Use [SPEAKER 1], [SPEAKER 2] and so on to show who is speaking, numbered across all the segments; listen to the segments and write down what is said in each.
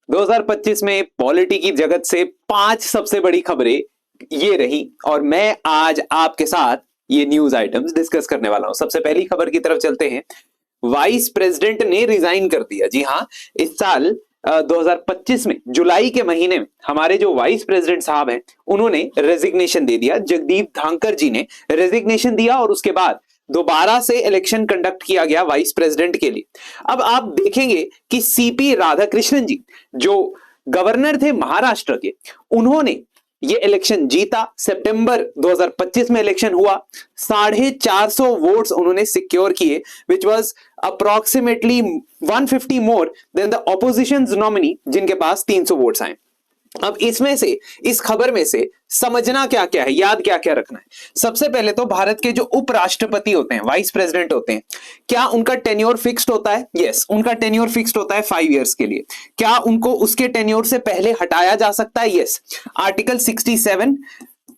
[SPEAKER 1] 2025 में पॉलिटी की जगत से 5 सबसे बड़ी खबरें ये रही और मैं आज आपके साथ ये न्यूज आइटम्स डिस्कस करने वाला हूं। सबसे पहली खबर की तरफ चलते हैं। वाइस प्रेसिडेंट ने रिजाइन कर दिया। जी हां, इस साल 2025 में जुलाई के महीने में हमारे जो वाइस प्रेसिडेंट साहब हैं उन्होंने रेजिग्नेशन दे दिया। जगदीप धांकर जी ने रेजिग्नेशन दिया और उसके बाद दोबारा से इलेक्शन कंडक्ट किया गया वाइस प्रेसिडेंट के लिए। अब आप देखेंगे कि सीपी राधाकृष्णन जी जो गवर्नर थे महाराष्ट्र के, उन्होंने ये इलेक्शन जीता। सितंबर 2025 में इलेक्शन हुआ। 450 वोट्स उन्होंने सिक्योर किए, which was approximately 150 more than the opposition's nominee जिनके पास 300 वोट्स आए। अब इसमें से, इस खबर में से समझना क्या क्या है, याद क्या क्या रखना है। सबसे पहले तो भारत के जो उपराष्ट्रपति होते हैं, वाइस प्रेसिडेंट होते हैं, क्या उनका टेन्योर फिक्स्ड होता है? यस, उनका टेन्योर फिक्स्ड होता है 5 इयर्स के लिए। क्या उनको उसके टेन्योर से पहले हटाया जा सकता है? Yes, article 67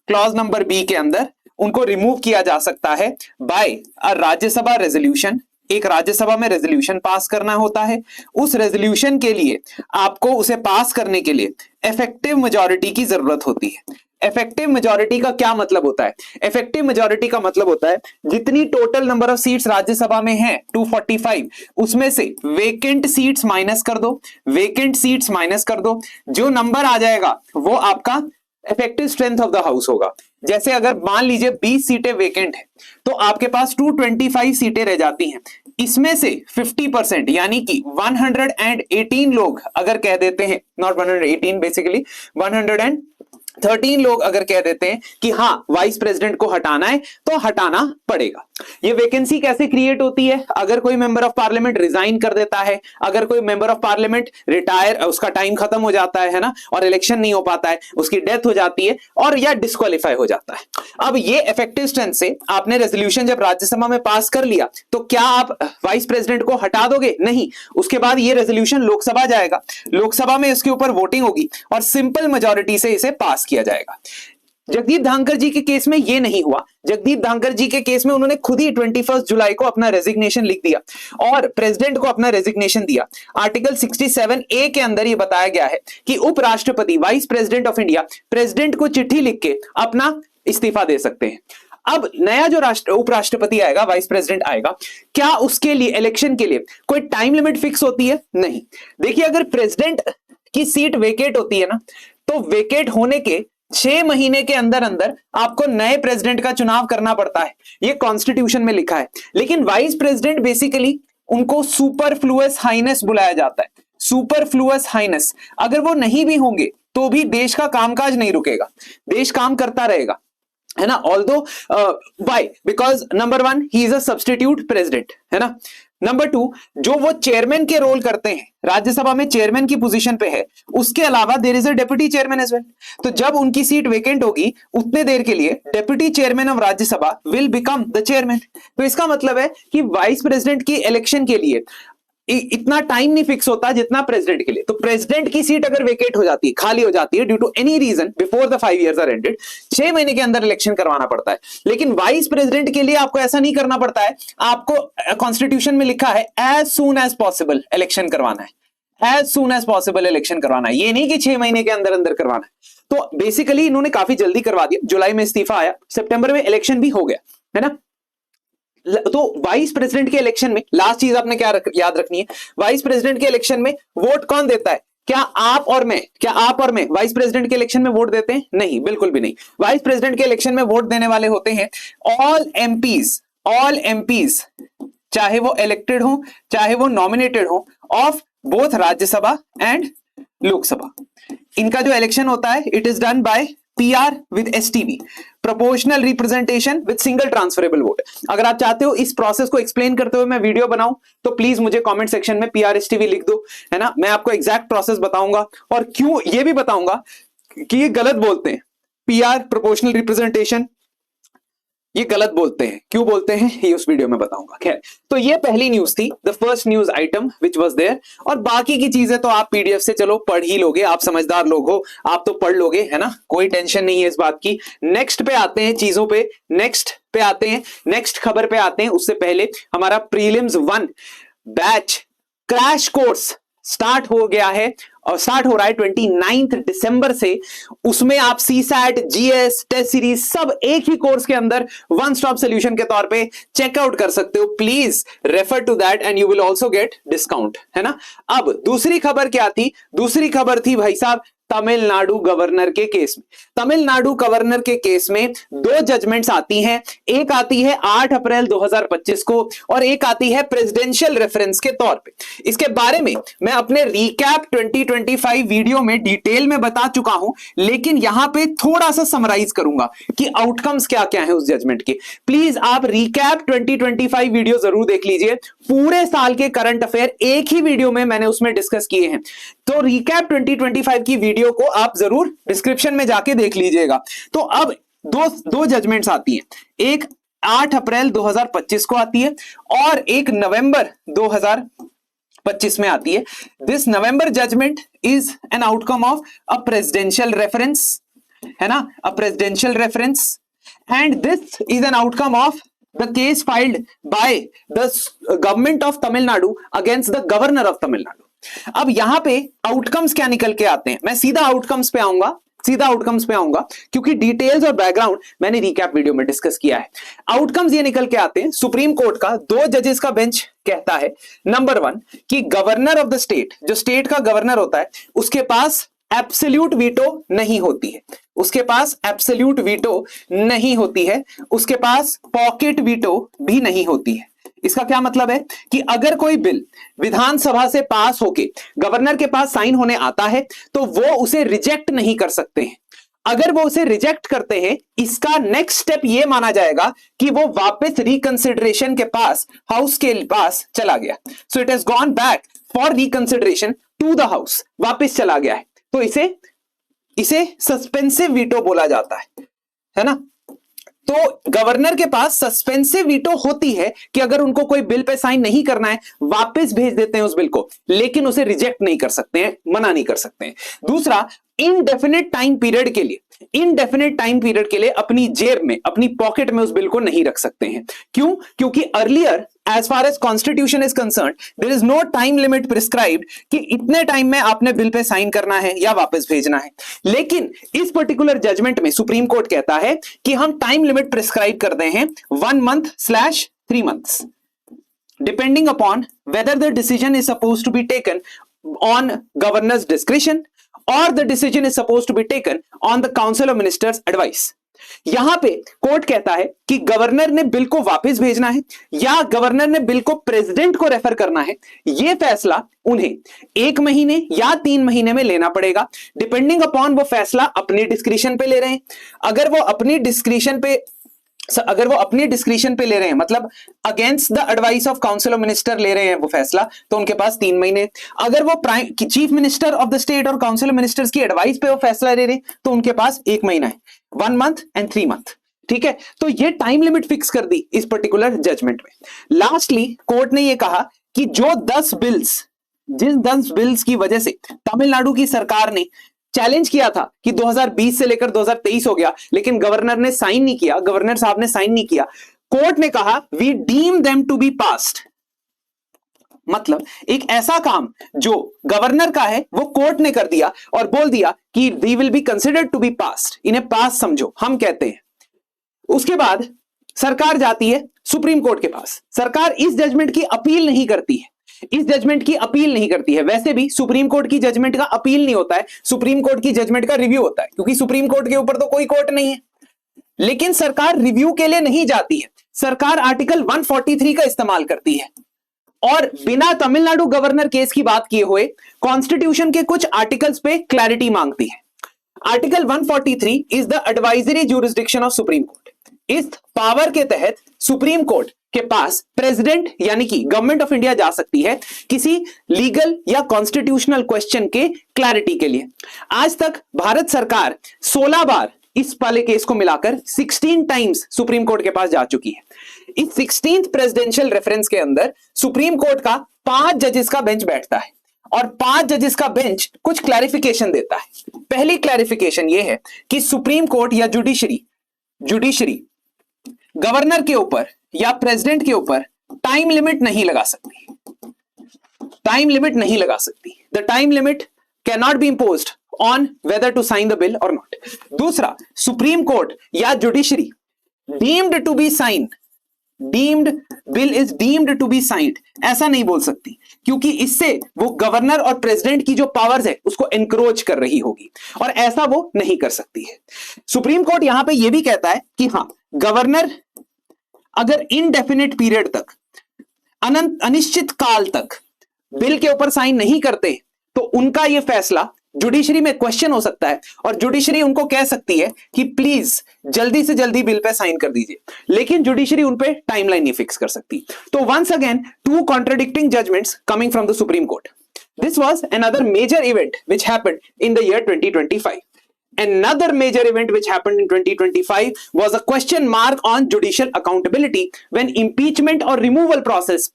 [SPEAKER 1] clause number B के अंदर उनको रिमूव किया जा सकता है बाय अ राज्यसभा रेजोल्यूशन। एक राज्यसभा में रेजोल्यूशन पास करना होता है। उस रेजोल्यूशन के लिए आपको उसे पास करने के लिए इफेक्टिव मेजॉरिटी की जरूरत होती है। इफेक्टिव मेजॉरिटी का क्या मतलब होता है? इफेक्टिव मेजॉरिटी का मतलब होता है जितनी total number of seats Rajya Sabha में है 245, उसमें से वेकेंट सीट्स माइनस कर दो, वेकेंट सीट्स माइनस कर दो, जो नंबर आ जाएगा वो आपका effective strength of the house होगा। जैसे अगर मान लीजिए 20 सीटें वेकेंट है तो आपके पास 225 सीटें रह जाती हैं। इसमें से 50% यानी कि 118 लोग अगर कह देते हैं, नॉट 118 बेसिकली 113 लोग अगर कह देते हैं कि हाँ वाइस प्रेसिडेंट को हटाना है तो हटाना पड़ेगा। ये वैकेंसी कैसे क्रिएट होती है? अगर कोई मेंबर ऑफ पार्लियामेंट रिजाइन कर देता है, अगर कोई मेंबर ऑफ पार्लियामेंट रिटायर, उसका टाइम खत्म हो जाता है ना, और इलेक्शन नहीं हो पाता है, उसकी डेथ हो जाती है और या डिस्क्वालीफाई हो जाता है। अब ये इफेक्टिव स्ट्रेंथ से आपने रेजोल्यूशन जब राज्यसभा में पास कर लिया तो क्या आप वाइस प्रेसिडेंट को हटा दोगे? नहीं। उसके बाद ये रेजोल्यूशन लोकसभा जाएगा, लोकसभा में इसके ऊपर वोटिंग होगी और सिंपल मेजॉरिटी से इसे पास किया जाएगा। जगदीप धांकर जी के केस में ये नहीं हुआ। जगदीप धांकर जी के केस में उन्होंने खुद ही 21 जुलाई को अपना रेजिग्नेशन लिख दिया और प्रेसिडेंट को अपना रेजिग्नेशन दिया। आर्टिकल 67A के अंदर ये बताया गया है कि उपराष्ट्रपति, vice president of India, president को चिट्ठी लिख के अपना इस्तीफा दे सकते हैं। अब नया जो उपराष्ट्रपति आएगा, वाइस प्रेसिडेंट आएगा, क्या उसके लिए इलेक्शन के लिए कोई टाइम लिमिट फिक्स होती है? नहीं। देखिए, अगर प्रेसिडेंट की सीट वेकेट होती है ना, तो वेकेट होने के 6 महीने के अंदर अंदर आपको नए प्रेसिडेंट का चुनाव करना पड़ता है। ये कॉन्स्टिट्यूशन में लिखा है। लेकिन वाइस प्रेसिडेंट बेसिकली उनको सुपरफ्लुअस हाइनेस बुलाया जाता है। सुपरफ्लुअस हाइनेस, अगर वो नहीं भी होंगे तो भी देश का कामकाज नहीं रुकेगा, देश काम करता रहेगा, है ना। Although why? Because number 1 he is a substitute president, है ना। नंबर 2, जो वो चेयरमैन के रोल करते हैं, राज्यसभा में चेयरमैन की पोजीशन पे है, उसके अलावा there is a deputy chairman as well. तो जब उनकी सीट वेकेंट होगी उतने देर के लिए deputy chairman of Rajya Sabha will become the chairman. तो इसका मतलब है कि वाइस प्रेसिडेंट की इलेक्शन के लिए इतना टाइम नहीं फिक्स होता जितना प्रेसिडेंट के लिए। तो प्रेसिडेंट की सीट अगर वेकेट हो जाती है, खाली हो जाती है due to any reason before the 5 years are ended, 6 महीने के अंदर इलेक्शन करवाना पड़ता है। लेकिन वाइस प्रेसिडेंट के लिए आपको ऐसा नहीं करना पड़ता है। आपको कॉन्स्टिट्यूशन में लिखा है as soon as possible election करवाना है, as soon as possible election करवाना है, ये नहीं कि 6 महीने के अंदर अंदर करवाना है। तो बेसिकली इन्होंने काफी जल्दी करवा दिया। जुलाई में इस्तीफा आया, सितंबर में इलेक्शन भी हो गया, है ना। तो वाइस प्रेसिडेंट के इलेक्शन में लास्ट चीज आपने क्या याद रखनी है, वाइस प्रेसिडेंट के इलेक्शन में वोट कौन देता है? क्या आप और मैं वाइस प्रेसिडेंट के इलेक्शन में वोट देते हैं? नहीं, बिल्कुल भी नहीं। वाइस प्रेसिडेंट के इलेक्शन में वोट देने वाले होते हैं ऑल एमपीज, चाहे वो इलेक्टेड हो चाहे वो नॉमिनेटेड हो, of both Rajya Sabha and Lok Sabha. इनका जो इलेक्शन होता है it is done by PR with STV, proportional representation with single transferable vote. अगर आप चाहते हो इस प्रोसेस को एक्सप्लेन करते हुए मैं वीडियो बनाऊं तो प्लीज मुझे कमेंट सेक्शन में PR STV लिख दो, है ना। मैं आपको एग्जैक्ट प्रोसेस बताऊंगा और क्यों ये भी बताऊंगा कि ये गलत बोलते हैं। PR प्रोपोर्शनल रिप्रेजेंटेशन ये गलत बोलते हैं, क्यों बोलते हैं ये उस वीडियो में बताऊंगा। खैर, तो ये पहली न्यूज थी, the first news item which was there. और बाकी की चीजें तो आप PDF से चलो पढ़ ही लोगे, आप समझदार लोग हो, आप तो पढ़ लोगे, है ना, कोई टेंशन नहीं है इस बात की। नेक्स्ट पे आते हैं चीजों पे, नेक्स्ट खबर पे आते हैं। उससे पहले हमारा prelims 1 batch crash course start हो गया है और स्टार्ट हो रहा है 29 दिसंबर से। उसमें आप सीसैट, जीएस, टेस्ट सीरीज सब एक ही कोर्स के अंदर वन स्टॉप सोल्यूशन के तौर पे चेकआउट कर सकते हो। Please refer to that and you will also get discount, है ना। अब दूसरी खबर क्या थी? दूसरी खबर थी भाई साहब तमिलनाडु गवर्नर के केस में। तमिलनाडु गवर्नर के केस में दो जजमेंट्स आती हैं। एक आती है 8 अप्रैल 2025 को और एक आती है प्रेसिडेंशियल रेफरेंस के तौर पे। इसके बारे में मैं अपने रिकैप 2025 वीडियो में डिटेल में बता चुका हूं, लेकिन यहां पे थोड़ा सा समराइज करूंगा कि आउटकम्स क्या क्या है उस जजमेंट के। प्लीज आप रिकैप 2025 वीडियो जरूर देख लीजिए। पूरे साल के करंट अफेयर एक ही वीडियो में मैंने उसमें डिस्कस किए हैं। तो रिकैप 2025 की वीडियो को आप जरूर डिस्क्रिप्शन में जाके देख लीजिएगा। तो अब दो जजमेंट्स आती हैं। एक 8 अप्रैल 2025 को आती है और एक नवंबर 2025 में आती है। This November judgement is an outcome of a presidential reference, है ना, a presidential reference, and this is an outcome of the case filed by the government of Tamil Nadu against the governor of Tamil Nadu. अब यहां पे outcomes क्या निकल के आते हैं? मैं सीधा आउटकम्स पे आऊंगा क्योंकि डिटेल्स और बैकग्राउंड मैंने रिकैप वीडियो में डिस्कस किया है। आउटकम्स ये निकल के आते हैं। सुप्रीम कोर्ट का 2 जजेस का बेंच कहता है, नंबर 1 कि गवर्नर ऑफ द स्टेट, जो स्टेट का गवर्नर होता है, उसके पास एब्सोल्यूट वीटो नहीं होती है। उसके पास एब्सोल्यूट वीटो नहीं होती है, उसके पास पॉकेट वीटो भी नहीं होती है। इसका क्या मतलब है कि अगर कोई बिल विधानसभा से पास होके गवर्नर के पास साइन होने आता है तो वो उसे रिजेक्ट नहीं कर सकते हैं। अगर वो उसे रिजेक्ट करते हैं, इसका नेक्स्ट स्टेप ये माना जाएगा कि वो वापस रिकंसिडरेशन के पास, हाउस के पास चला गया। So it has gone back for reconsideration to the house, वापस चला गया है। तो इसे सस्पेंसिव वीटो बोला जाता है ना। तो गवर्नर के पास सस्पेंसिव वीटो होती है कि अगर उनको कोई बिल पे साइन नहीं करना है, वापस भेज देते हैं उस बिल को, लेकिन उसे रिजेक्ट नहीं कर सकते हैं, मना नहीं कर सकते हैं। दूसरा, इनडेफिनिट टाइम पीरियड के लिए अपनी जेब में, अपनी पॉकेट में उस बिल को नहीं रख सकते हैं। क्यों? क्योंकि earlier as far as constitution is concerned there is no time limit prescribed कि इतने टाइम में आपने बिल पे साइन करना है या वापस भेजना है। लेकिन इस पर्टिकुलर जजमेंट में सुप्रीम कोर्ट कहता है कि हम टाइम लिमिट प्रिस्क्राइब करते हैं 1 month/3 months, depending upon whether the decision is supposed to be taken on governor's discretion or the decision is supposed to be taken on the council of ministers advice। यहां पे court कहता है कि governor ने bill को वापस भेजना है या गवर्नर ने बिल को प्रेसिडेंट को रेफर करना है, यह फैसला उन्हें 1 महीने या 3 महीने में लेना पड़ेगा, डिपेंडिंग अपॉन वो फैसला अपनी डिस्क्रिशन पे ले रहे हैं। अगर वो अपनी डिस्क्रिशन पे ले रहे हैं, मतलब against the advice of council of minister ले रहे हैं वो फैसला, तो उनके पास 3 महीने। अगर वो chief minister of the state और काउंसिल ऑफ मिनिस्टर्स की एडवाइस पे वो फैसला ले रहे हैं तो उनके पास 1 महीना है, 1 month and 3 month। ठीक है, तो ये टाइम लिमिट फिक्स कर दी इस पर्टिकुलर जजमेंट में। लास्टली कोर्ट ने ये कहा कि जिन 10 बिल्स की वजह से तमिलनाडु की सरकार ने चैलेंज किया था कि 2020 से लेकर 2023 हो गया, लेकिन गवर्नर ने साइन नहीं किया, गवर्नर साहब ने साइन नहीं किया, कोर्ट ने कहा we deem them to be passed. मतलब एक ऐसा काम जो गवर्नर का है वो कोर्ट ने कर दिया और बोल दिया कि we will be considered to be passed, इन्हें पास समझो, हम कहते हैं। उसके बाद सरकार जाती है सुप्रीम कोर्ट के पास। सरकार इस जजमेंट की अपील नहीं करती है, वैसे भी सुप्रीम कोर्ट की जजमेंट का अपील नहीं होता है, सुप्रीम कोर्ट की जजमेंट का रिव्यू होता है, क्योंकि सुप्रीम कोर्ट के ऊपर तो कोई कोर्ट नहीं है। लेकिन सरकार रिव्यू के लिए नहीं जाती है, सरकार आर्टिकल 143 का इस्तेमाल करती है और बिना तमिलनाडु गवर्नर केस की बात किए हुए कॉन्स्टिट्यूशन के कुछ आर्टिकल्स पे क्लैरिटी मांगती है। Article 143 is the advisory jurisdiction of supreme court. इस पावर के तहत सुप्रीम कोर्ट के पास प्रेसिडेंट यानी कि गवर्नमेंट ऑफ इंडिया जा सकती है किसी लीगल या कॉन्स्टिट्यूशनल क्वेश्चन के क्लैरिटी के लिए। आज तक भारत सरकार 16 बार इस वाले केस को मिलाकर 16 टाइम्स सुप्रीम कोर्ट के पास जा चुकी है। इस 16th प्रेसिडेंशियल रेफरेंस के अंदर सुप्रीम कोर्ट का 5 जजेस का बेंच बैठता है और 5 जजेस का बेंच कुछ क्लैरिफिकेशन देता है। पहली क्लैरिफिकेशन यह है कि सुप्रीम कोर्ट या जुडिशरी गवर्नर के ऊपर या प्रेसिडेंट के ऊपर टाइम लिमिट नहीं लगा सकती। टाइम लिमिट नहीं लगा सकती। The time limit can not be imposed on whether to sign the bill और नॉट। दूसरा, सुप्रीम कोर्ट या judiciary deemed to be sign, deemed bill is deemed to be signed, ऐसा नहीं बोल सकती, क्योंकि इससे वो गवर्नर और प्रेसिडेंट की जो पावर्स है उसको एनक्रोच कर रही होगी, और ऐसा वो नहीं कर सकती है। सुप्रीम कोर्ट यहां पे ये भी कहता है कि हां, गवर्नर अगर इनडेफिनिट पीरियड तक, अनिश्चित काल तक बिल के ऊपर साइन नहीं करते तो उनका ये फैसला जुडिशरी में क्वेश्चन हो सकता है, और जुडिशरी उनको कह सकती है कि प्लीज जल्दी से जल्दी बिल पे साइन कर दीजिए, लेकिन जुडिशरी उन पे टाइमलाइन नहीं फिक्स कर सकती। तो once again two contradicting judgements coming from the supreme court. This was another major event which happened in the year 2025. Another major event which happened in 2025 was a question mark on judicial accountability when impeachment or removal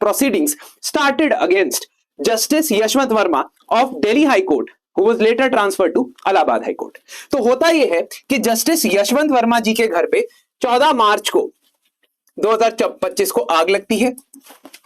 [SPEAKER 1] proceedings started against Justice Yashwant Verma of Delhi High Court, who was later transferred to Allahabad High Court. तो होता यह है कि justice Yashwant Verma जी के घर पे 14 मार्च को 2025 को आग लगती है,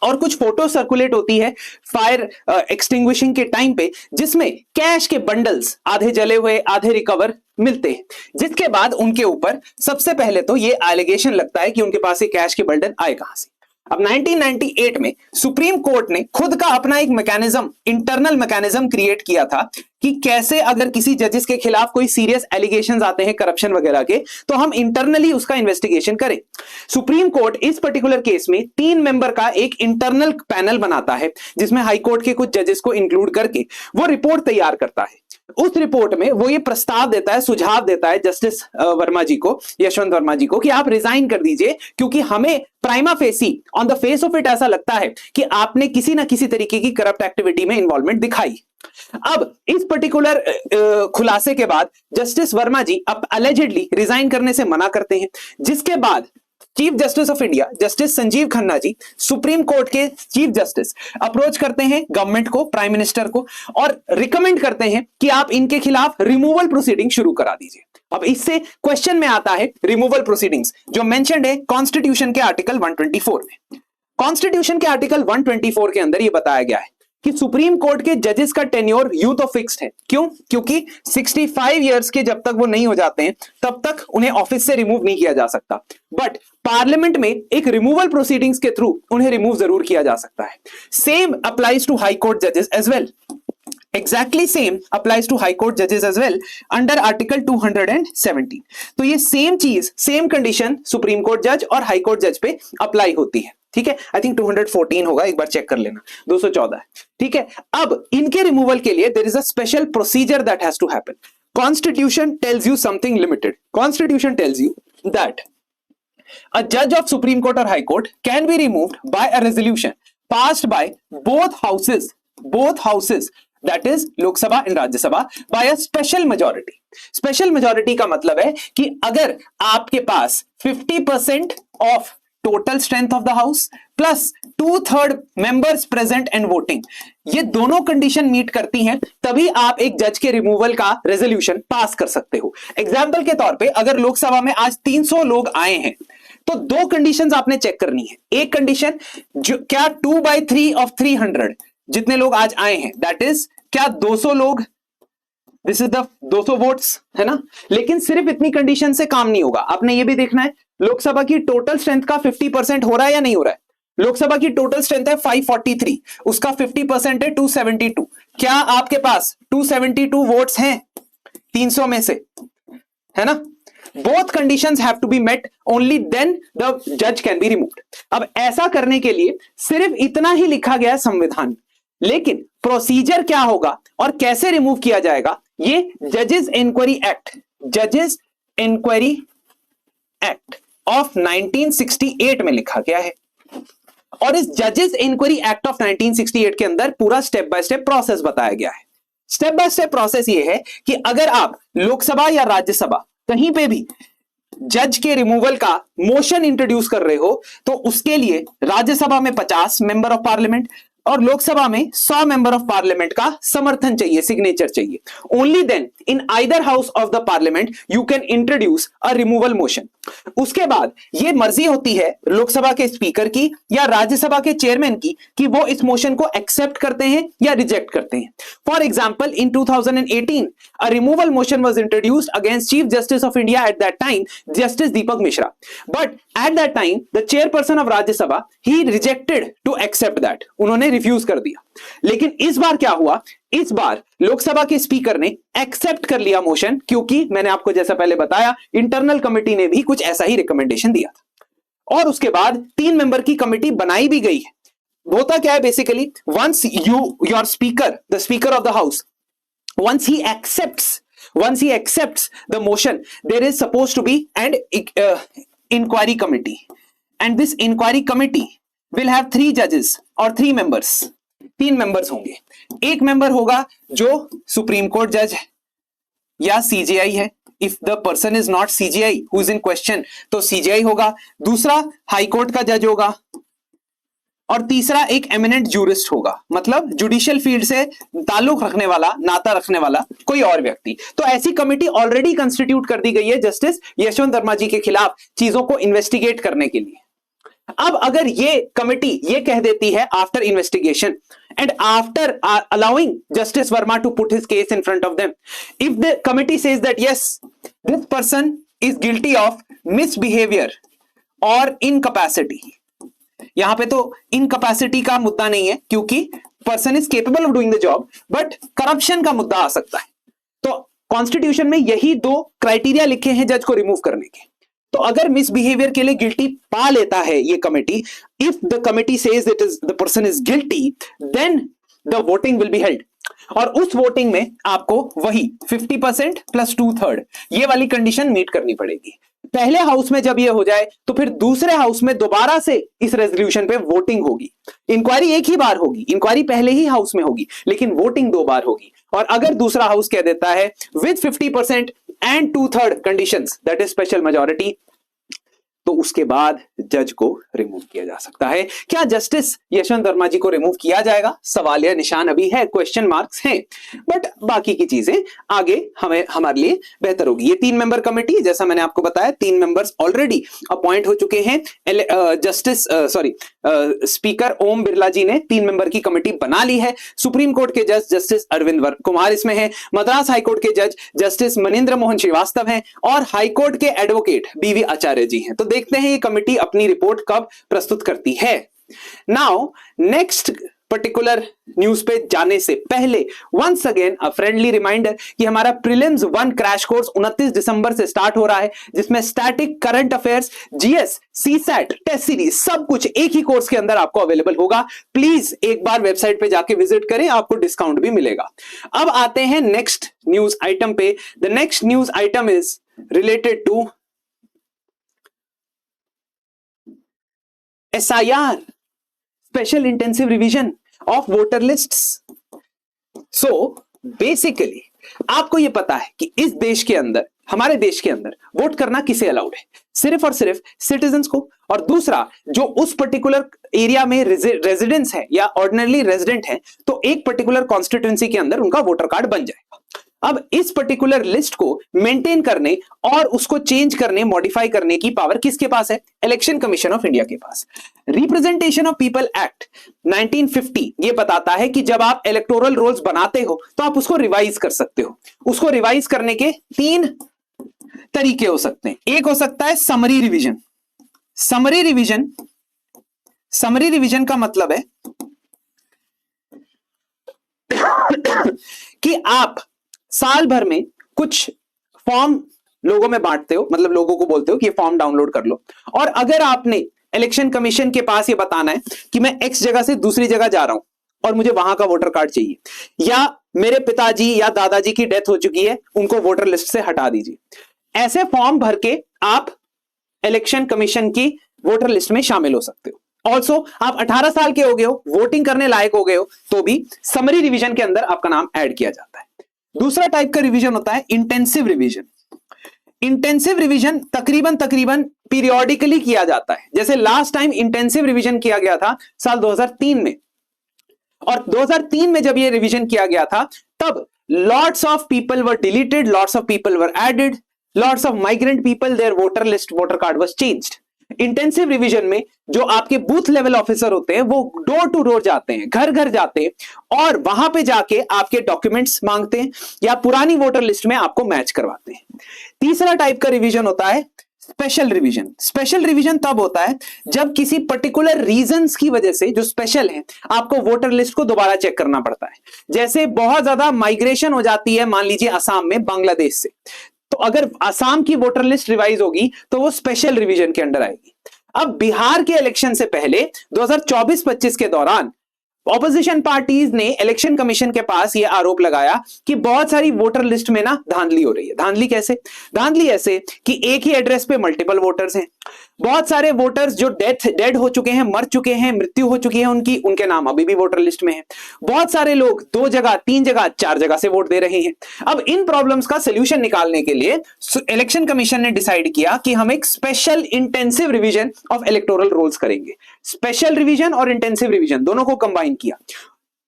[SPEAKER 1] और कुछ फोटो सर्कुलेट होती है फायर एक्सटिंग्विशिंग के टाइम पे, जिसमें कैश के बंडल्स आधे जले हुए आधे रिकवर मिलते हैं, जिसके बाद उनके ऊपर सबसे पहले तो ये एलिगेशन लगता है कि उनके पास ये कैश के बंडल आए कहां से। अब 1998 में सुप्रीम कोर्ट ने खुद का अपना एक मैकेनिज्म, इंटरनल मैकेनिज्म क्रिएट किया था कि कैसे अगर किसी जजेस के खिलाफ कोई सीरियस एलिगेशंस आते हैं करप्शन वगैरह के, तो हम इंटरनली उसका इन्वेस्टिगेशन करें। सुप्रीम कोर्ट इस पर्टिकुलर केस में 3 मेंबर का एक इंटरनल पैनल बनाता है, जिसमें हाई कोर्ट के कुछ जजेस को इंक्लूड करके वो रिपोर्ट तैयार करता है। उस रिपोर्ट में वो ये प्रस्ताव देता है, सुझाव देता है जस्टिस वर्मा जी को, यशवंत वर्मा जी को, कि आप रिजाइन कर दीजिए, क्योंकि हमें prima facie on the face of it ऐसा लगता है कि आपने किसी ना किसी तरीके की करप्ट एक्टिविटी में इन्वॉल्वमेंट दिखाई। अब इस पर्टिकुलर खुलासे के बाद जस्टिस वर्मा जी अब अलेजेडली रिजाइन करने से मना करते हैं, जिसके बाद chief justice of India justice Sanjiv Khanna ji, supreme court के चीफ जस्टिस, अप्रोच करते हैं गवर्नमेंट को, प्राइम मिनिस्टर को, और रिकमेंड करते हैं कि आप इनके खिलाफ रिमूवल प्रोसीडिंग शुरू करा दीजिए। अब इससे क्वेश्चन में आता है रिमूवल प्रोसीडिंग्स, जो मेंशन्ड है कॉन्स्टिट्यूशन के आर्टिकल 124 में। कॉन्स्टिट्यूशन के आर्टिकल 124 के अंदर यह बताया गया है कि सुप्रीम कोर्ट के जजेस का टेन्योर यूं तो फिक्स्ड है। क्यों? क्योंकि 65 इयर्स के जब तक वो नहीं हो जाते हैं तब तक उन्हें ऑफिस से रिमूव नहीं किया जा सकता, बट पार्लियामेंट में एक रिमूवल प्रोसीडिंग्स के थ्रू उन्हें रिमूव जरूर किया जा सकता है। Same applies to high court जजेस as well, exactly same applies to high court judges as well under article 217। तो ये सेम चीज, सेम कंडीशन सुप्रीम कोर्ट जज और हाई कोर्ट जज पे अप्लाई होती है। ठीक है, आई थिंक 214 होगा, एक बार चेक कर लेना, 214 है। ठीक है, अब इनके रिमूवल के लिए there is a special procedure that has to happen. Constitution tells you something limited. Constitution tells you that a judge of Supreme Court or High Court can be removed by a resolution passed by both houses, that is Lok Sabha and Rajya Sabha, by a special majority। Special majority का मतलब है कि अगर आपके पास 50% of total strength of the house plus 2/3 members present and voting, ये दोनों condition meet करती हैं, तभी आप एक जज के रिमूवल का रेजोल्यूशन पास कर सकते हो। एग्जाम्पल के तौर पे अगर लोकसभा में आज 300 लोग आए हैं तो 2 कंडीशंस आपने चेक करनी है। एक कंडीशन, जो क्या 2/3 of 300 जितने लोग आज आए हैं, दैट इज क्या 200 लोग, दिस इज द 200 वोट्स, है ना। लेकिन सिर्फ इतनी कंडीशन से काम नहीं होगा, आपने ये भी देखना है लोकसभा की टोटल स्ट्रेंथ का 50% हो रहा है या नहीं हो रहा है। लोकसभा की टोटल स्ट्रेंथ है 543, उसका 50% है 272। क्या आपके पास 272 वोट्स हैं 300 में से, है ना। Both conditions have to be met, only then the जज कैन बी रिमूव्ड। अब ऐसा करने के लिए सिर्फ इतना ही लिखा गया है संविधान, लेकिन प्रोसीजर क्या होगा और कैसे रिमूव किया जाएगा, ये जजेस इंक्वायरी एक्ट ऑफ 1968 में लिखा गया है। और इस जजेस इंक्वायरी एक्ट ऑफ 1968 के अंदर पूरा स्टेप बाय स्टेप प्रोसेस बताया गया है। स्टेप बाय स्टेप प्रोसेस ये है कि अगर आप लोकसभा या राज्यसभा कहीं पे भी जज के रिमूवल का मोशन इंट्रोड्यूस कर रहे हो, तो उसके लिए राज्यसभा में 50 मेंबर ऑफ पार्लियामेंट और लोकसभा में 100 मेंबर ऑफ पार्लियामेंट का समर्थन चाहिए, सिग्नेचर चाहिए। Only then in either house of the parliament you can introduce a removal motion. उसके बाद यह मर्जी होती है लोकसभा के स्पीकर की या राज्यसभा के चेयरमैन की कि वो इस मोशन को एक्सेप्ट करते हैं या रिजेक्ट करते हैं। For example in 2018 a removal motion was introduced against chief justice of India at that time, justice Deepak Mishra, but at that time the chairperson of Rajya Sabha he rejected to accept that, उन्होंने refuse कर दिया। लेकिन इस बार क्या हुआ, इस बार लोकसभा के स्पीकर ने एक्सेप्ट कर लिया मोशन, क्योंकि मैंने आपको जैसा पहले बताया इंटरनल कमेटी ने भी कुछ ऐसा ही रिकमेंडेशन दिया था। और उसके बाद 3 मेंबर की कमेटी बनाई भी गई है। होता क्या है basically, once your speaker, the speaker of the house, once he accepts the motion, there is supposed to be an inquiry committee, and this inquiry committee will have 3 judges और 3 members, 3 members होंगे। एक member होगा जो supreme court जज या CJI है, if the person is not CJI who is in question तो CJI होगा, दूसरा हाई कोर्ट का जज होगा, और तीसरा एक एमिनेंट जूरिस्ट होगा, मतलब जुडिशियल फील्ड से ताल्लुक रखने वाला, नाता रखने वाला कोई और व्यक्ति। तो ऐसी कमेटी ऑलरेडी कंस्टिट्यूट कर दी गई है जस्टिस यशवंत वर्मा जी के खिलाफ चीजों को इन्वेस्टिगेट करने के लिए। अब अगर ये कमेटी ये कह देती है after investigation and after allowing justice Verma to put his case in front of them, if the committee says that yes this person is guilty of misbehaviour और इनकैपेसिटी, यहां पे तो इनकैपेसिटी का मुद्दा नहीं है क्योंकि person is capable of doing the job, but corruption का मुद्दा आ सकता है। तो कॉन्स्टिट्यूशन में यही 2 क्राइटेरिया लिखे हैं जज को रिमूव करने के। तो अगर मिसबिहेवियर के लिए गिल्टी पा लेता है ये committee, if the committee says it is the person is guilty, then the voting will be held, और उस वोटिंग में आपको वही 50% प्लस 2/3 ये वाली कंडीशन मीट करनी पड़ेगी। पहले हाउस में जब ये हो जाए तो फिर दूसरे हाउस में दोबारा से इस रेजोल्यूशन पे वोटिंग होगी। इंक्वायरी एक ही बार होगी, इंक्वायरी पहले ही हाउस में होगी, लेकिन वोटिंग 2 बार होगी। और अगर दूसरा हाउस कह देता है with 50% and 2/3 conditions, that is special majority, तो उसके बाद जज को रिमूव किया जा सकता है। क्या जस्टिस यशवंत वर्मा जी को रिमूव किया जाएगा? सवालिया निशान अभी है, क्वेश्चन मार्क्स हैं, बट बाकी की चीजें आगे हमारे लिए बेहतर होगी। ये 3 मेंबर कमेटी, जैसा मैंने आपको बताया, 3 मेंबर्स ऑलरेडी अपॉइंट हो चुके हैं। स्पीकर ओम बिरला जी ने 3 मेंबर की कमेटी बना ली है। सुप्रीम कोर्ट के जज जस्टिस अरविंद कुमार इसमें है, मद्रास हाईकोर्ट के जज जस्टिस मनिंद्र मोहन श्रीवास्तव हैं, और हाईकोर्ट के एडवोकेट BV आचार्य जी हैं। तो देखते हैं ये कमेटी अपनी रिपोर्ट कब प्रस्तुत करती है। नाउ नेक्स्ट पर्टिकुलर न्यूज पे जाने से पहले once again a friendly reminder कि हमारा प्रीलिम्स 1 क्रैश कोर्स 29 दिसंबर से स्टार्ट हो रहा है, जिसमें static, current affairs, GS, CSAT, test series सब कुछ एक ही कोर्स के अंदर आपको अवेलेबल होगा। प्लीज एक बार वेबसाइट पे जाके विजिट करें, आपको डिस्काउंट भी मिलेगा। अब आते हैं नेक्स्ट न्यूज आइटम पे। The next news item is related to SIR, special intensive revision of voter lists. So basically आपको यह पता है कि इस देश के अंदर, हमारे देश के अंदर वोट करना किसे अलाउड है? सिर्फ और सिर्फ सिटीजन्स को, और दूसरा जो उस पर्टिकुलर एरिया में रेजिडेंस है या ऑर्डिनरी रेजिडेंट है, तो एक पर्टिकुलर कॉन्स्टिट्यूएंसी के अंदर उनका वोटर कार्ड बन जाएगा। अब इस पर्टिकुलर लिस्ट को मेंटेन करने और उसको चेंज करने, मॉडिफाई करने की पावर किसके पास है? इलेक्शन कमीशन ऑफ इंडिया के पास। रिप्रेजेंटेशन ऑफ पीपल एक्ट 1950 ये बताता है कि जब आप इलेक्टोरल रोल्स बनाते हो तो आप उसको रिवाइज कर सकते हो। उसको रिवाइज करने के 3 तरीके हो सकते हैं। एक हो सकता है समरी रिवीजन। समरी रिवीजन का मतलब है कि आप साल भर में कुछ फॉर्म लोगों में बांटते हो, मतलब लोगों को बोलते हो कि ये फॉर्म डाउनलोड कर लो, और अगर आपने इलेक्शन कमीशन के पास ये बताना है कि मैं X जगह से दूसरी जगह जा रहा हूं और मुझे वहां का वोटर कार्ड चाहिए, या मेरे पिताजी या दादाजी की डेथ हो चुकी है, उनको वोटर लिस्ट से हटा दीजिए, ऐसे फॉर्म भर के आप इलेक्शन कमीशन की वोटर लिस्ट में शामिल हो सकते हो। ऑल्सो आप 18 साल के हो गए हो, वोटिंग करने लायक हो गए हो, तो भी समरी रिवीजन के अंदर आपका नाम ऐड किया जाता है। दूसरा टाइप का रिवीजन होता है इंटेंसिव रिवीजन। इंटेंसिव रिवीजन तकरीबन पीरियोडिकली किया जाता है। जैसे लास्ट टाइम इंटेंसिव रिवीजन किया गया था साल 2003 में, और 2003 में जब ये रिवीजन किया गया था तब lots of people were deleted, lots of people were added, lots of migrant people, their voter list, voter card was changed. Intensive revision में जो आपके बूथ लेवल ऑफिसर होते हैं वो डोर टू डोर जाते हैं, घर घर जाते हैं और वहां पे जाके आपके डॉक्यूमेंट्स मांगते हैं या पुरानी वोटर लिस्ट में आपको मैच करवाते हैं। तीसरा टाइप का रिवीजन होता है स्पेशल रिवीजन। स्पेशल रिवीजन तब होता है जब किसी पर्टिकुलर रीजंस की वजह से जो स्पेशल है आपको वोटर लिस्ट को दोबारा चेक करना पड़ता है। जैसे बहुत ज्यादा माइग्रेशन हो जाती है मान लीजिए असम में बांग्लादेश से, तो अगर असम की वोटर लिस्ट रिवाइज होगी तो वो स्पेशल रिवीजन के अंडर आएगी। अब बिहार के इलेक्शन से पहले 2024-25 के दौरान ऑपोजिशन पार्टीज ने इलेक्शन कमीशन के पास यह आरोप लगाया कि बहुत सारी वोटर लिस्ट में ना धांधली हो रही है। धांधली कैसे? धांधली ऐसे कि एक ही एड्रेस पे मल्टीपल वोटर्स हैं, बहुत सारे वोटर्स जो डेड हो चुके हैं, मर चुके हैं, मृत्यु हो चुकी है उनकी, उनके नाम अभी भी वोटर लिस्ट में है। बहुत सारे लोग 2 जगह 3 जगह 4 जगह से वोट दे रहे हैं। अब इन प्रॉब्लम्स का सोल्यूशन निकालने के लिए इलेक्शन कमीशन ने डिसाइड किया कि हम एक special intensive revision of electoral rolls करेंगे। स्पेशल रिवीजन और इंटेंसिव रिवीजन दोनों को कंबाइन किया।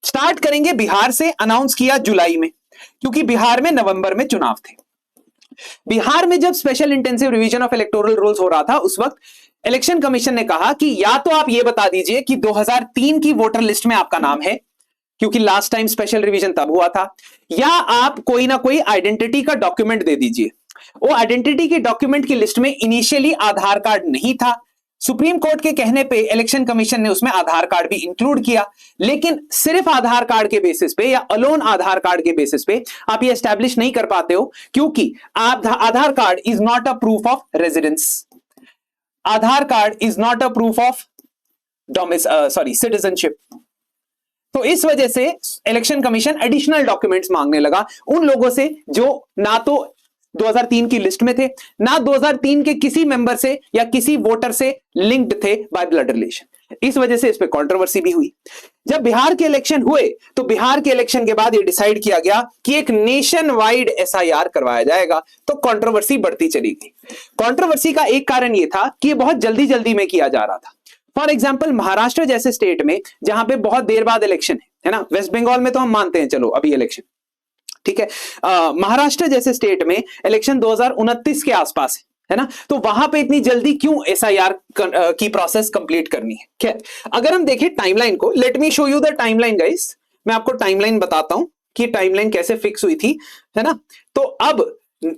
[SPEAKER 1] स्टार्ट करेंगे बिहार से, अनाउंस किया जुलाई में, क्योंकि बिहार में नवंबर में चुनाव थे। बिहार में जब special intensive revision of electoral rules हो रहा था उस वक्त इलेक्शन कमीशन ने कहा कि या तो आप ये बता दीजिए कि 2003 की वोटर लिस्ट में आपका नाम है, क्योंकि लास्ट टाइम स्पेशल रिवीजन तब हुआ था, या आप कोई ना कोई आइडेंटिटी का डॉक्यूमेंट दे दीजिए। वो आइडेंटिटी के डॉक्यूमेंट की लिस्ट में इनिशियली आधार कार्ड नहीं था। सुप्रीम कोर्ट के कहने पे इलेक्शन कमीशन ने उसमें आधार कार्ड भी इंक्लूड किया, लेकिन सिर्फ आधार कार्ड के बेसिस पे या अलोन आधार कार्ड के बेसिस पे आप ये एस्टैब्लिश नहीं कर पाते हो, क्योंकि Aadhaar card is not a proof of residence. Aadhaar card is not a proof of citizenship. तो इस वजह से इलेक्शन कमीशन एडिशनल डॉक्यूमेंट्स मांगने लगा उन लोगों से जो ना तो 2003 की लिस्ट में थे, ना 2003 के किसी मेंबर से या किसी वोटर से लिंक्ड थे बाय ब्लड रिलेशन। इस वजह से इस पे कंट्रोवर्सी भी हुई। जब बिहार के इलेक्शन हुए तो बिहार के इलेक्शन के बाद ये डिसाइड किया गया कि एक नेशन वाइड एसआईआर करवाया जाएगा, तो कंट्रोवर्सी बढ़ती चली गई। कंट्रोवर्सी का एक कारण यह था कि ये बहुत जल्दी जल्दी में किया जा रहा था। फॉर एग्जाम्पल महाराष्ट्र जैसे स्टेट में जहां पे बहुत देर बाद इलेक्शन है ना, वेस्ट बंगाल में तो हम मानते हैं चलो अभी इलेक्शन, ठीक है, महाराष्ट्र जैसे स्टेट में इलेक्शन 2029 के आसपास है ना, तो वहां पे इतनी जल्दी क्यों एसआईआर की प्रोसेस कंप्लीट करनी है? क्या अगर हम देखें टाइमलाइन को, let me show you the timeline guys, मैं आपको टाइमलाइन बताता हूं कि टाइमलाइन कैसे फिक्स हुई थी, है ना। तो अब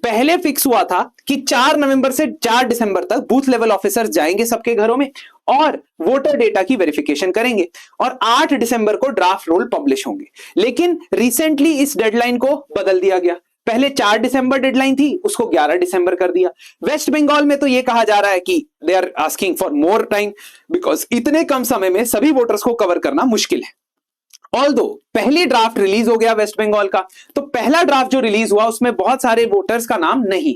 [SPEAKER 1] पहले फिक्स हुआ था कि 4 नवंबर से 4 दिसंबर तक बूथ लेवल ऑफिसर जाएंगे सबके घरों में और वोटर डेटा की वेरिफिकेशन करेंगे और 8 दिसंबर को ड्राफ्ट रोल पब्लिश होंगे। लेकिन रिसेंटली इस डेडलाइन को बदल दिया गया। पहले 4 दिसंबर डेडलाइन थी, उसको 11 दिसंबर कर दिया। वेस्ट बंगाल में तो यह कहा जा रहा है कि they are asking for more time because इतने कम समय में सभी वोटर्स को कवर करना मुश्किल है। ऑल्दो पहली ड्राफ्ट रिलीज हो गया वेस्ट बंगाल का, तो पहला ड्राफ्ट जो रिलीज हुआ उसमें बहुत सारे वोटर्स का नाम नहीं।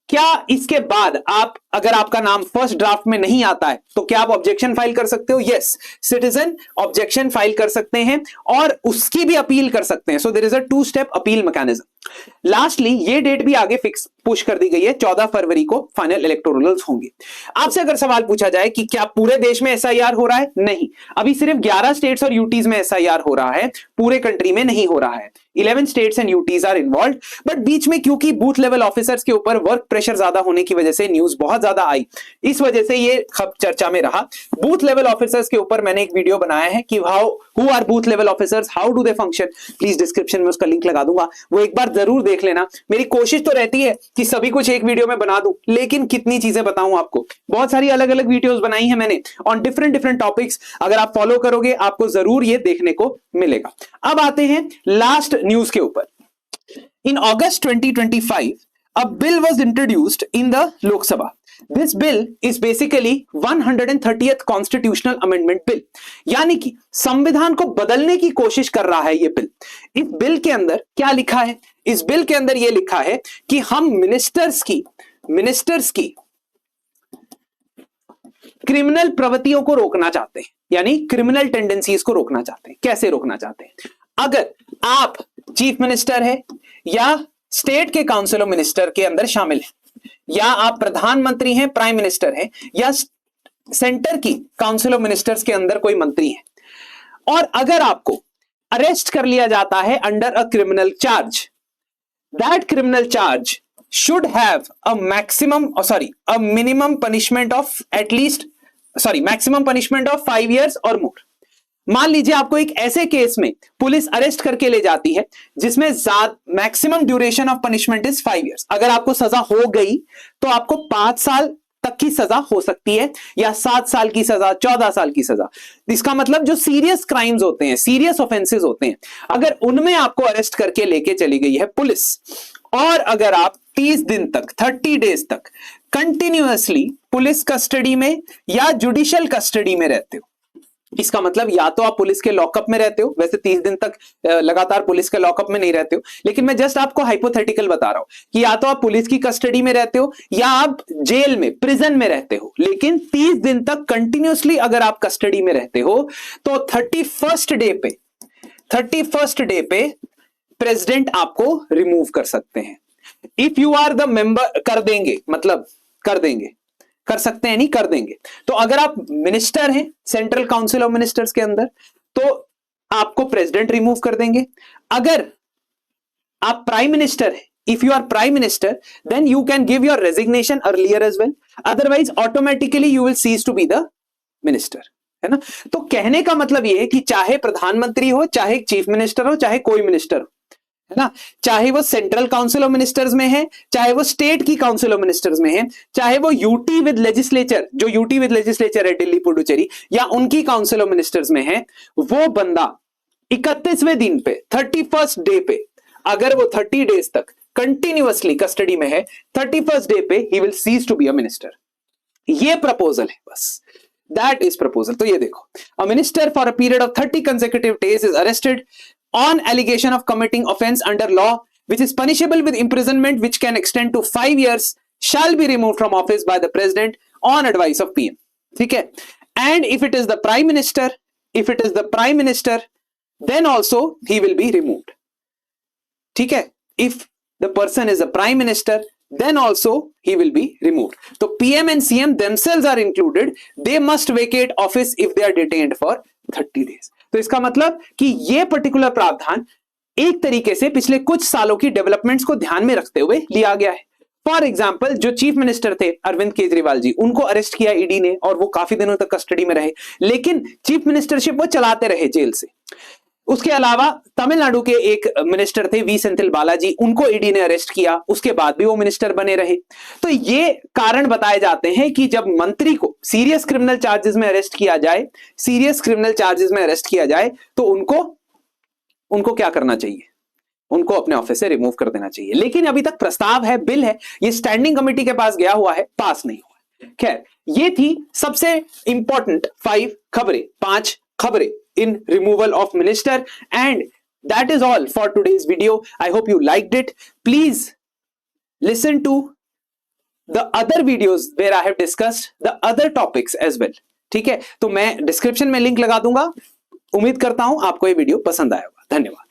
[SPEAKER 1] क्या इसके बाद आप अगर आपका नाम फर्स्ट ड्राफ्ट में नहीं आता है तो क्या आप ऑब्जेक्शन फाइल कर सकते हो? यस, सिटीजन ऑब्जेक्शन फाइल कर सकते हैं और उसकी भी अपील कर सकते हैं। So there is a 2 step appeal mechanism. Lastly ये डेट भी आगे फिक्स पुश कर दी गई है, 14 फरवरी को फाइनल इलेक्टोरल्स होंगे। आपसे अगर सवाल पूछा जाए कि क्या पूरे देश में एसआईआर हो रहा है? नहीं, अभी सिर्फ 11 स्टेट्स और यूटीज में एसआईआर हो रहा है, पूरे कंट्री में नहीं हो रहा है। 11 states and UTs are involve, but बीच में क्योंकि बूथ लेवल ऑफिसर्स के ऊपर वर्क प्रेशर ज्यादा होने की वजह से न्यूज बहुत ज्यादा आई, इस वजह से ये चर्चा में रहा। बूथ लेवल ऑफिसर्स के ऊपर मैंने एक वीडियो बनाया है कि who are booth level officers, how do they function. Please description में उसका लिंक लगा दूंगा, वो एक बार जरूर देख लेना। मेरी कोशिश तो रहती है कि सभी कुछ एक वीडियो में बना दूं, लेकिन कितनी चीजें बताऊं आपको। बहुत सारी अलग अलग वीडियोस बनाई हैं मैंने ऑन डिफरेंट टॉपिक्स, अगर आप फॉलो करोगे आपको जरूर ये देखने को मिलेगा। अब आते हैं लास्ट न्यूज के ऊपर। इन अगस्त 2025 a bill was introduced in the Lok Sabha. This bill is basically 130th constitutional amendment bill, यानी कि संविधान को बदलने की कोशिश कर रहा है ये बिल। इस बिल के अंदर क्या लिखा है? इस बिल के अंदर ये लिखा है कि हम मिनिस्टर्स की क्रिमिनल प्रवृत्तियों को रोकना चाहते हैं, यानी क्रिमिनल टेंडेंसीज को रोकना चाहते हैं। कैसे रोकना चाहते हैं? अगर आप चीफ मिनिस्टर है या स्टेट के काउंसिल ऑफ मिनिस्टर के अंदर शामिल हैं, या आप प्रधानमंत्री हैं, प्राइम मिनिस्टर हैं, या सेंटर की काउंसिल ऑफ मिनिस्टर्स के अंदर कोई मंत्री है, और अगर आपको अरेस्ट कर लिया जाता है under a criminal charge, that criminal charge should have a minimum punishment of maximum punishment of 5 years or more. मान लीजिए आपको एक ऐसे केस में पुलिस अरेस्ट करके ले जाती है जिसमें maximum duration of punishment is 5 years. अगर आपको सजा हो गई तो आपको 5 साल तक की सजा हो सकती है, या 7 साल की सजा, 14 साल की सजा. इसका मतलब जो सीरियस क्राइम्स होते हैं, सीरियस ऑफेंसेस होते हैं, अगर उनमें आपको अरेस्ट करके लेके चली गई है पुलिस, और अगर आप 30 दिन तक, 30 डेज तक कंटिन्यूअसली पुलिस कस्टडी में या जुडिशियल कस्टडी में रहते हो, इसका मतलब या तो आप पुलिस के लॉकअप में रहते हो, वैसे 30 दिन तक लगातार पुलिस के लॉकअप में नहीं रहते हो, लेकिन मैं जस्ट आपको हाइपोथेटिकल बता रहा हूं कि या तो आप पुलिस की कस्टडी में रहते हो या आप जेल में, प्रिजन में रहते हो, लेकिन 30 दिन तक कंटिन्यूअसली अगर आप कस्टडी में रहते हो तो 31st डे पे प्रेसिडेंट आपको रिमूव कर सकते हैं. If you are the member, कर देंगे मतलब कर देंगे, कर सकते हैं नहीं, कर देंगे. तो अगर आप मिनिस्टर हैं सेंट्रल काउंसिल ऑफ मिनिस्टर्स के अंदर तो आपको प्रेसिडेंट रिमूव कर देंगे. अगर आप प्राइम मिनिस्टर हैं, if you are prime minister, then you can give your resignation earlier as well, otherwise automatically you will cease to be the minister, है ना. तो कहने का मतलब यह है कि चाहे प्रधानमंत्री हो, चाहे चीफ मिनिस्टर हो, चाहे कोई मिनिस्टर हो, है ना, चाहे वो सेंट्रल काउंसिल ऑफ मिनिस्टर्स में है, चाहे वो स्टेट की काउंसिल ऑफ मिनिस्टर्स में है, चाहे वो यूटी विद लेजिस्लेचर, जो यूटी विद लेजिस्लेचर है दिल्ली पुडुचेरी, या उनकी काउंसिल ऑफ मिनिस्टर्स में है, वो बंदा 31वें दिन पे, 31st डे पे, अगर वो 30 डेज तक कंटिन्यूअसली कस्टडी में है, 31st डे पे he will cease to be a minister. ये प्रपोजल है बस, दैट इज प्रपोजल. तो ये देखो, a minister for a period of 30 consecutive days is arrested on allegation of committing offense under law which is punishable with imprisonment which can extend to 5 years shall be removed from office by the president on advice of PM. ठीक है. And if it is the prime minister, then also he will be removed. ठीक है. If the person is a prime minister, then also he will be removed. So PM and CM themselves are included. They must vacate office if they are detained for 30 days. तो इसका मतलब कि ये particular प्रावधान एक तरीके से पिछले कुछ सालों की डेवलपमेंट्स को ध्यान में रखते हुए लिया गया है. फॉर एग्जाम्पल, जो चीफ मिनिस्टर थे अरविंद केजरीवाल जी, उनको अरेस्ट किया ईडी ने और वो काफी दिनों तक कस्टडी में रहे, लेकिन चीफ मिनिस्टरशिप वो चलाते रहे जेल से. उसके अलावा तमिलनाडु के एक मिनिस्टर थे वी सेंथिल बालाजी, उनको ईडी ने अरेस्ट किया, उसके बाद भी वो मिनिस्टर बने रहे. तो ये कारण बताए जाते हैं कि जब मंत्री को सीरियस क्रिमिनल चार्जेस में अरेस्ट किया जाए, तो उनको क्या करना चाहिए, उनको अपने ऑफिस से रिमूव कर देना चाहिए. लेकिन अभी तक प्रस्ताव है, बिल है, ये स्टैंडिंग कमेटी के पास गया हुआ है, पास नहीं हुआ. खैर, ये थी सबसे इंपॉर्टेंट 5 खबरें in removal of minister, and that is all for today's video. I hope you liked it. Please listen to the other videos where I have discussed the other topics as well. ठीक है, तो मैं description में link लगा दूंगा. उम्मीद करता हूं आपको ये वीडियो पसंद आया होगा. धन्यवाद.